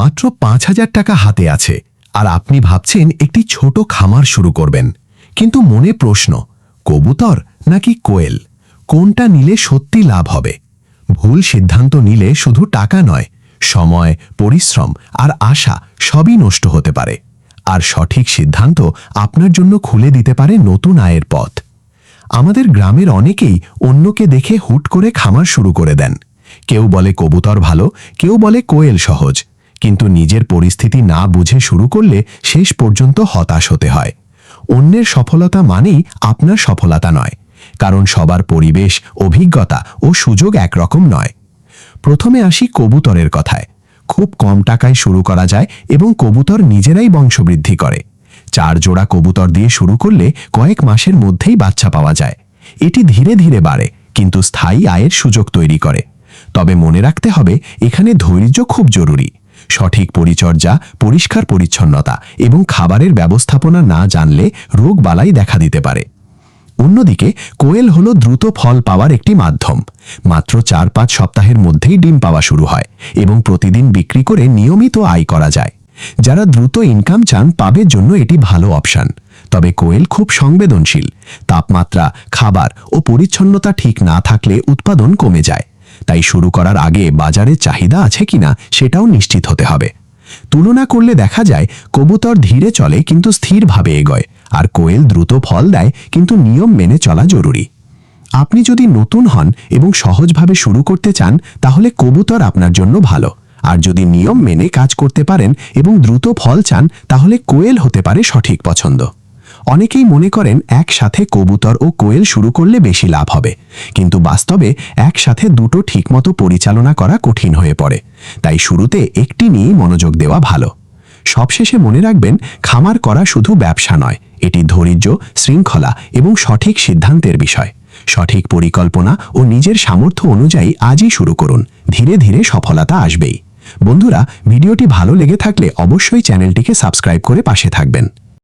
মাত্র ৫,০০০ টাকা হাতে আছে আর আপনি ভাবছেন একটি ছোট খামার শুরু করবেন, কিন্তু মনে প্রশ্ন, কবুতর নাকি কোয়েল, কোনটা নিলে সত্যি লাভ হবে? ভুল সিদ্ধান্ত নিলে শুধু টাকা নয়, সময়, পরিশ্রম আর আশা সবই নষ্ট হতে পারে। আর সঠিক সিদ্ধান্ত আপনার জন্য খুলে দিতে পারে নতুন আয়ের পথ। আমাদের গ্রামের অনেকেই অন্যকে দেখে হুট করে খামার শুরু করে দেন। কেউ বলে কবুতর ভালো, কেউ বলে কোয়েল সহজ, কিন্তু নিজের পরিস্থিতি না বুঝে শুরু করলে শেষ পর্যন্ত হতাশ হতে হয়। অন্যের সফলতা মানেই আপনার সফলতা নয়, কারণ সবার পরিবেশ, অভিজ্ঞতা ও সুযোগ একরকম নয়। প্রথমে আসি কবুতরের কথায়। খুব কম টাকায় শুরু করা যায় এবং কবুতর নিজেরাই বংশবৃদ্ধি করে। 4 জোড়া কবুতর দিয়ে শুরু করলে কয়েক মাসের মধ্যেই বাচ্চা পাওয়া যায়। এটি ধীরে ধীরে বাড়ে, কিন্তু স্থায়ী আয়ের সুযোগ তৈরি করে। তবে মনে রাখতে হবে, এখানে ধৈর্য খুব জরুরি। সঠিক পরিচর্যা, পরিষ্কার পরিচ্ছন্নতা এবং খাবারের ব্যবস্থাপনা না জানলে রোগবালাই দেখা দিতে পারে। অন্যদিকে কোয়েল হলো দ্রুত ফল পাওয়ার একটি মাধ্যম। মাত্র 4-5 সপ্তাহের মধ্যেই ডিম পাওয়া শুরু হয় এবং প্রতিদিন বিক্রি করে নিয়মিত আয় করা যায়। যারা দ্রুত ইনকাম চান তাদের জন্য এটি ভালো অপশন। তবে কোয়েল খুব সংবেদনশীল। তাপমাত্রা, খাবার ও পরিচ্ছন্নতা ঠিক না থাকলে উৎপাদন কমে যায়। তাই শুরু করার আগে বাজারে চাহিদা আছে কিনা সেটাও নিশ্চিত হতে হবে। তুলনা করলে দেখা যায় কবুতর ধীরে চলে কিন্তু স্থিরভাবে এগোয়, আর কোয়েল দ্রুত ফল দেয় কিন্তু নিয়ম মেনে চলা জরুরি। আপনি যদি নতুন হন এবং সহজভাবে শুরু করতে চান তাহলে কবুতর আপনার জন্য ভালো, আর যদি নিয়ম মেনে কাজ করতে পারেন এবং দ্রুত ফল চান তাহলে কোয়েল হতে পারে সঠিক পছন্দ। অনেকেই মনে করেন একসাথে কবুতর ও কোয়েল শুরু করলে বেশি লাভ হবে, কিন্তু বাস্তবে একসাথে দুটো ঠিকমতো পরিচালনা করা কঠিন হয়ে পড়ে। তাই শুরুতে একটি নিয়েই মনোযোগ দেওয়া ভালো। সবশেষে মনে রাখবেন, খামার করা শুধু ব্যবসা নয়, এটি ধৈর্য, শৃঙ্খলা এবং সঠিক সিদ্ধান্তের বিষয়। সঠিক পরিকল্পনা ও নিজের সামর্থ্য অনুযায়ী আজই শুরু করুন, ধীরে ধীরে সফলতা আসবেই। বন্ধুরা, ভিডিওটি ভালো লেগে থাকলে অবশ্যই চ্যানেলটিকে সাবস্ক্রাইব করে পাশে থাকবেন।